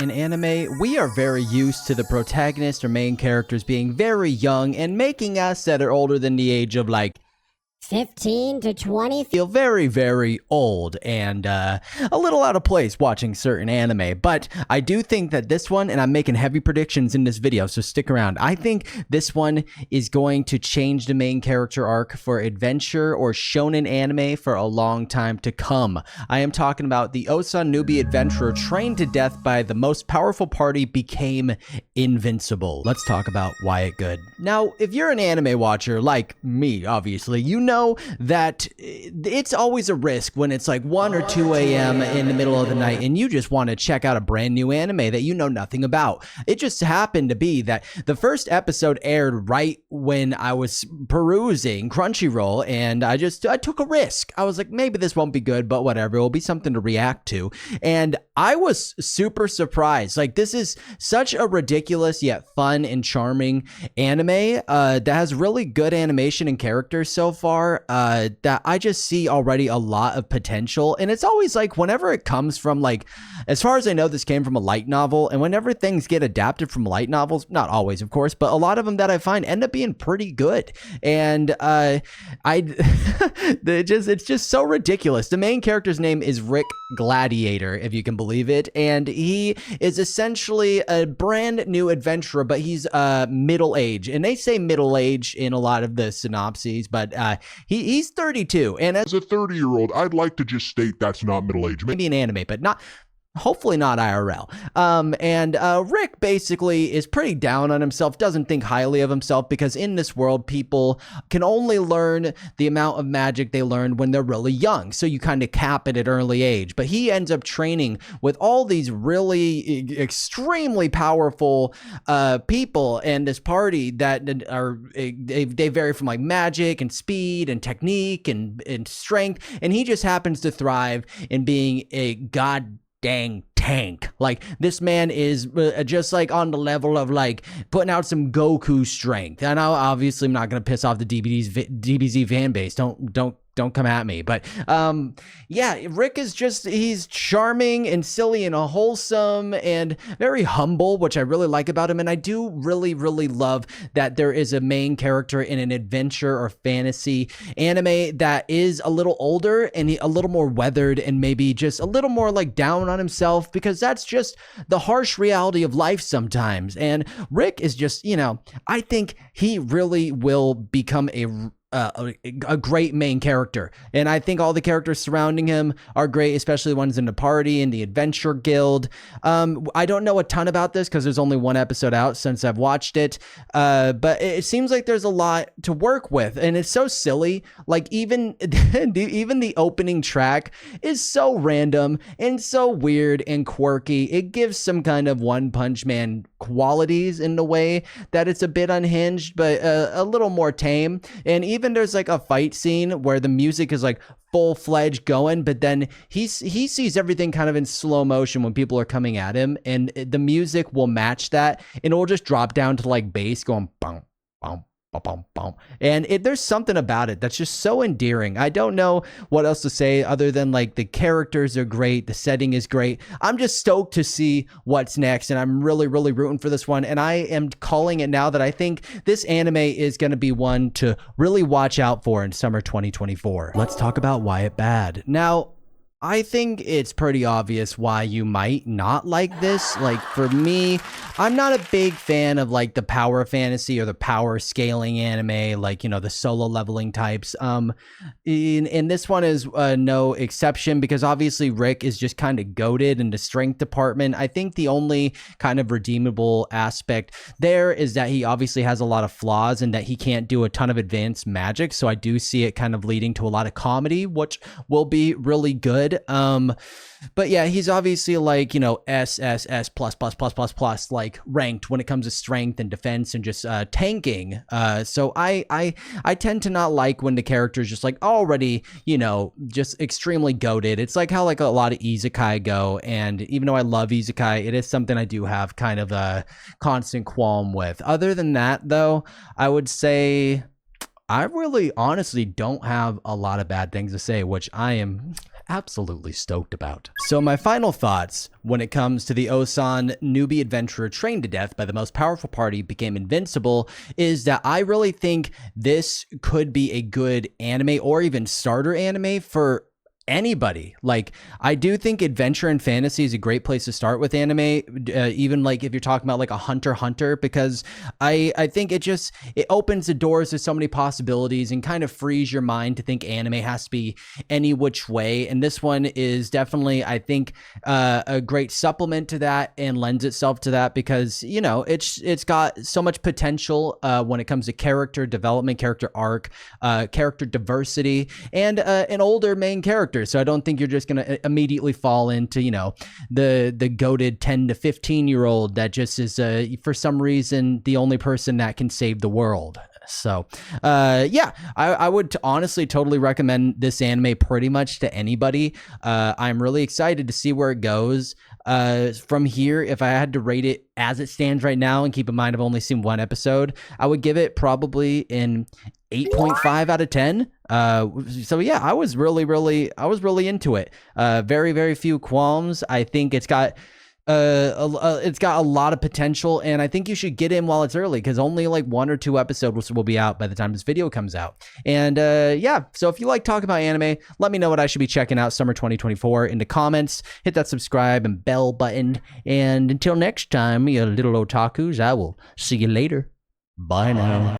In anime, we are very used to the protagonist or main characters being very young and making us that are older than the age of like 15 to 20 feel very, very old and a little out of place watching certain anime. But I do think that this one, and I'm making heavy predictions in this video, so stick around. I think this one is going to change the main character arc for adventure or shonen anime for a long time to come. I am talking about the Osan newbie adventurer trained to death by the most powerful party became invincible. Let's talk about Wyatt Good. Now, if you're an anime watcher like me, obviously, you know that it's always a risk when it's like 1 or 2 a.m. in the middle of the night and you just want to check out a brand new anime that you know nothing about. It just happened to be that the first episode aired right when I was perusing Crunchyroll, and I took a risk. I was like, maybe this won't be good, but whatever, it'll be something to react to. And I was super surprised. Like, this is such a ridiculous yet fun and charming anime that has really good animation and characters so far. That I just see already a lot of potential. And it's always like whenever it comes from, like, as far as I know, this came from a light novel, and whenever things get adapted from light novels, not always of course, but a lot of them that I find end up being pretty good. And it's just so ridiculous. The main character's name is Rick Gladiator, if you can believe it, and he is essentially a brand new adventurer, but he's middle age, and they say middle age in a lot of the synopses, but he's 32, and as a 30-year-old, I'd like to just state that's not middle age. Maybe an anime, but not. Hopefully not IRL. Rick basically is pretty down on himself, doesn't think highly of himself, because in this world, people can only learn the amount of magic they learn when they're really young. So you kind of cap it at early age. But he ends up training with all these really extremely powerful people and this party that are, they vary from like magic and speed and technique and strength. And he just happens to thrive in being a dang tank. Like, this man is just like on the level of like putting out some Goku strength. And I obviously am not going to piss off the DBZ fan base. Don't come at me. But yeah, Rick is just, he's charming and silly and wholesome and very humble, which I really like about him. And I do really, really love that there is a main character in an adventure or fantasy anime that is a little older and a little more weathered and maybe just a little more like down on himself, because that's just the harsh reality of life sometimes. And Rick is just, you know, I think he really will become a great main character, and I think all the characters surrounding him are great, especially the ones in the party and the adventure guild. I don't know a ton about this because there's only one episode out since I've watched it, but it seems like there's a lot to work with, and it's so silly. Like, even the opening track is so random and so weird and quirky. It gives some kind of One Punch Man qualities in the way that it's a bit unhinged, but a little more tame. And even there's like a fight scene where the music is like full-fledged going, but then he sees everything kind of in slow motion when people are coming at him, and the music will match that, and it'll just drop down to like bass going bum bum. And there's something about it that's just so endearing. I don't know what else to say other than like the characters are great, the setting is great. I'm just stoked to see what's next, and I'm really, really rooting for this one. And I am calling it now that I think this anime is going to be one to really watch out for in summer 2024. Let's talk about Wyatt Bad. Now, I think it's pretty obvious why you might not like this. Like, for me, I'm not a big fan of like the power fantasy or the power scaling anime, like, you know, the solo leveling types. And this one is no exception, because obviously Rick is just kind of goated in the strength department. I think the only kind of redeemable aspect there is that he obviously has a lot of flaws and that he can't do a ton of advanced magic. So I do see it kind of leading to a lot of comedy, which will be really good. But yeah, he's obviously like, you know, S plus like ranked when it comes to strength and defense and just tanking. So I tend to not like when the character is just like already, you know, just extremely goated. It's like how like a lot of isekai go, and even though I love isekai, it is something I do have kind of a constant qualm with. Other than that, though, I would say I really honestly don't have a lot of bad things to say, which I am absolutely stoked about. So my final thoughts when it comes to the Osan newbie adventurer trained to death by the most powerful party became invincible is that I really think this could be a good anime or even starter anime for anybody. Like, I do think adventure and fantasy is a great place to start with anime, even like if you're talking about like a Hunter x Hunter, because I think it opens the doors to so many possibilities and kind of frees your mind to think anime has to be any which way. And this one is definitely, I think, a great supplement to that and lends itself to that because, you know, it's got so much potential when it comes to character development, character arc, character diversity, and an older main character. So I don't think you're just going to immediately fall into, you know, the goated 10 to 15-year-old that just is, for some reason, the only person that can save the world. So, yeah, I would honestly totally recommend this anime pretty much to anybody. I'm really excited to see where it goes. From here, if I had to rate it as it stands right now, and keep in mind I've only seen one episode, I would give it probably an 8.5 out of 10. So yeah, I was really into it. Very, very few qualms. I think it's got a lot of potential, and I think you should get in while it's early because only like 1 or 2 episodes will be out by the time this video comes out. And yeah, so if you like talking about anime, let me know what I should be checking out summer 2024 in the comments. Hit that subscribe and bell button. And until next time, you little otakus, I will see you later. Bye now.